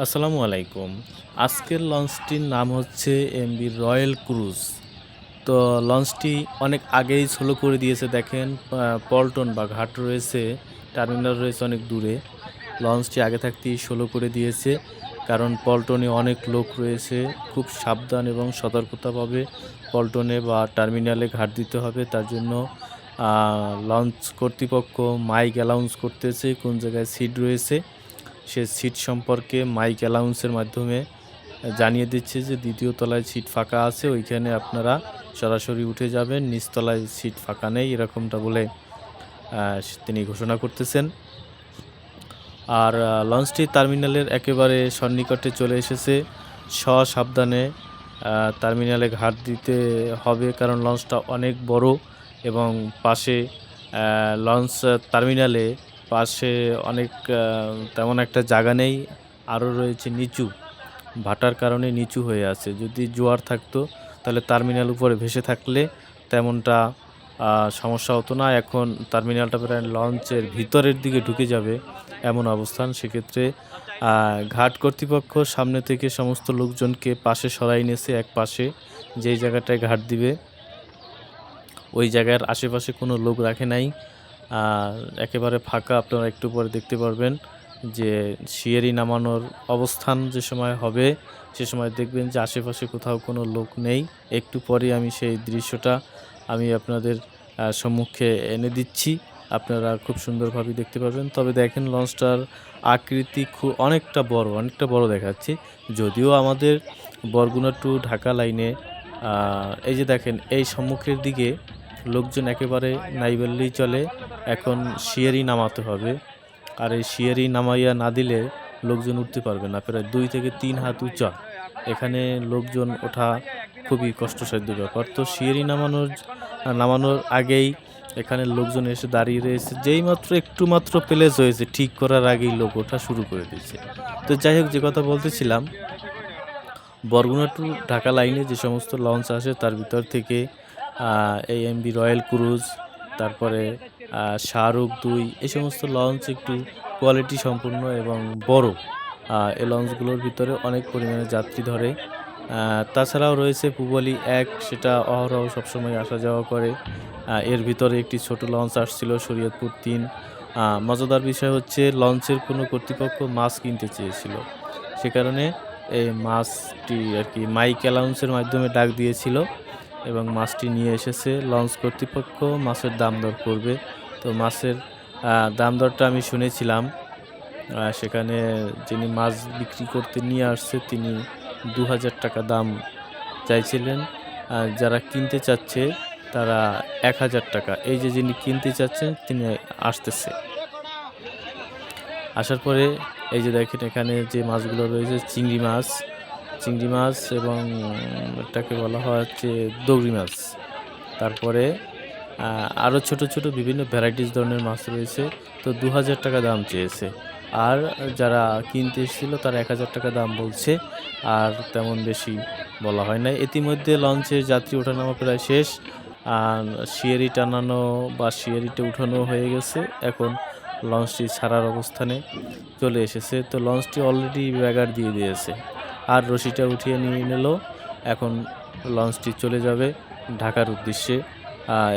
আসসালামু আলাইকুম। আজকের লঞ্চটির নাম হচ্ছে এমভি রয়্যাল ক্রুজ। তো লঞ্চটি অনেক আগেই স্লো করে দিয়েছে দেখেন। পল্টন বা ঘাট রয়েছে, টার্মিনাল রয়েছে অনেক দূরে। লঞ্চটি আগে থাকতেই স্লো করে দিয়েছে। কারণ পল্টনে অনেক লোক রয়েছে। খুব সাবধান এবং সতর্কতাভাবে পল্টনে বা টার্মিনালে ঘাট দিতে হবে। তার জন্য লঞ্চ কর্তৃপক্ষ মাইক অ্যানাউন্স করতেছে কোন জায়গায় সিট রয়েছে। সে সিট সম্পর্কে মাইক অ্যানাউন্সের মাধ্যমে জানিয়ে দিচ্ছে যে দ্বিতীয় তলায় সিট ফাঁকা আছে, ওইখানে আপনারা সরাসরি উঠে যাবেন, নিচতলায় সিট ফাঁকা নেই, এরকমটা বলে তিনি ঘোষণা করতেছেন। আর লঞ্চটি টার্মিনালের একেবারে সন্নিকটে চলে এসেছে। সাবধানে টার্মিনালে ঘাট দিতে হবে, কারণ লঞ্চটা অনেক বড় এবং পাশে লঞ্চ টার্মিনালে পাশে অনেক তেমন একটা জায়গা নেই। আরও রয়েছে নিচু, ভাটার কারণে নিচু হয়ে আছে। যদি জোয়ার থাকতো তাহলে টার্মিনাল উপরে ভেসে থাকলে তেমনটা সমস্যা হতো না। এখন টার্মিনালটা প্রায় লঞ্চের ভিতরের দিকে ঢুকে যাবে এমন অবস্থান। সেক্ষেত্রে ঘাট কর্তৃপক্ষ সামনে থেকে সমস্ত লোকজনকে পাশে সরাই নিয়েছে। এক পাশে যেই জায়গাটায় ঘাট দিবে ওই জায়গার আশেপাশে কোনো লোক রাখে নাই, একেবারে ফাঁকা। আপনারা একটু পরে দেখতে পারবেন যে সিঁড়ি নামানোর অবস্থান যে সময় হবে সে সময় দেখবেন যে আশেপাশে কোথাও কোনো লোক নেই। একটু পরে আমি সেই দৃশ্যটা আপনাদের সম্মুখে এনে দিচ্ছি, আপনারা খুব সুন্দরভাবে দেখতে পাবেন। তবে দেখেন লঞ্চটার আকৃতি অনেকটা বড় দেখাচ্ছে। যদিও আমাদের বরগুনা টু ঢাকা লাইনে এই যে দেখেন এই সম্মুখের দিকে লোকজন একেবারে নাই বললেই চলে। এখন সিঁড়ি নামাতে হবে, আর এই সিঁড়ি নামাইয়া না দিলে লোকজন উঠতে পারবে না। প্রায় 2 থেকে 3 হাত উঁচা, এখানে লোকজন ওঠা খুবই কষ্টসাধ্য ব্যাপার। তো সিঁড়ি নামানোর আগেই এখানে লোকজন এসে দাঁড়িয়ে রয়েছে। যেই মাত্র একটু মাত্র প্লেস হয়েছে ঠিক করার আগেই লোক ওঠা শুরু করে দিয়েছে। তো যাই হোক, যে কথা বলতেছিলাম, বরগুনা টু ঢাকা লাইনে যে সমস্ত লঞ্চ আসে তার ভিতর থেকে এই এমভি রয়্যাল ক্রুজ, তারপরে শাহরুখ 2, এই সমস্ত লঞ্চ একটু কোয়ালিটি সম্পূর্ণ এবং বড়। এই লঞ্চগুলোর ভিতরে অনেক পরিমাণে যাত্রী ধরে। তাছাড়াও রয়েছে পূবালী 1, সেটা অহরহ সবসময় আসা যাওয়া করে। এর ভিতরে একটি ছোট লঞ্চ আসছিল শরীয়তপুর 3। মজাদার বিষয় হচ্ছে লঞ্চের কোনো কর্তৃপক্ষ মাছ কিনতে চেয়েছিল, সে কারণে এই মাছটি আর কি মাইক অ্যানাউন্সের মাধ্যমে ডাক দিয়েছিল এবং মাছটি নিয়ে এসেছে। লঞ্চ কর্তৃপক্ষ মাছের দাম দর করবে। তো মাছের দাম দরটা আমি শুনেছিলাম। সেখানে যিনি মাছ বিক্রি করতে নিয়ে আসছে তিনি 2000 টাকা দাম চাইছিলেন। যারা কিনতে চাচ্ছে তারা 1000 টাকা। এই যে যিনি কিনতে চাচ্ছেন তিনি আসতেছে। আসার পরে এই যে দেখেন এখানে যে মাছগুলো রয়েছে চিংড়ি মাছ এবং এটাকে বলা হয় হচ্ছে দৌড়ি মাছ। তারপরে আরও ছোট ছোট বিভিন্ন ভ্যারাইটিস ধরনের মাছ রয়েছে। তো 2000 টাকা দাম চেয়েছে, আর যারা কিনতে এসেছিল তারা 1000 টাকা দাম বলছে, আর তেমন বেশি বলা হয় না। ইতিমধ্যে লঞ্চের যাত্রী ওঠানামা প্রায় শেষ, সিঁড়ি টানানো বা সিঁড়িতে উঠানো হয়ে গেছে। এখন লঞ্চটি ছাড়ার অবস্থানে চলে এসেছে। তো লঞ্চটি অলরেডি ব্যাগার দিয়ে দিয়েছে, আর রশিটা উঠিয়ে নিয়ে নিল। এখন লঞ্চটি চলে যাবে ঢাকার উদ্দেশ্যে।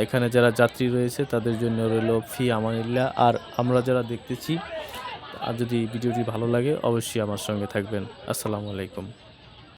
এখানে যারা যাত্রী রয়েছে তাদের জন্য রইল ফি আমানিল্লাহ। আর আমরা যারা দেখতেছি, আর যদি ভিডিওটি ভালো লাগে অবশ্যই আমার সঙ্গে থাকবেন। আসসালামু আলাইকুম।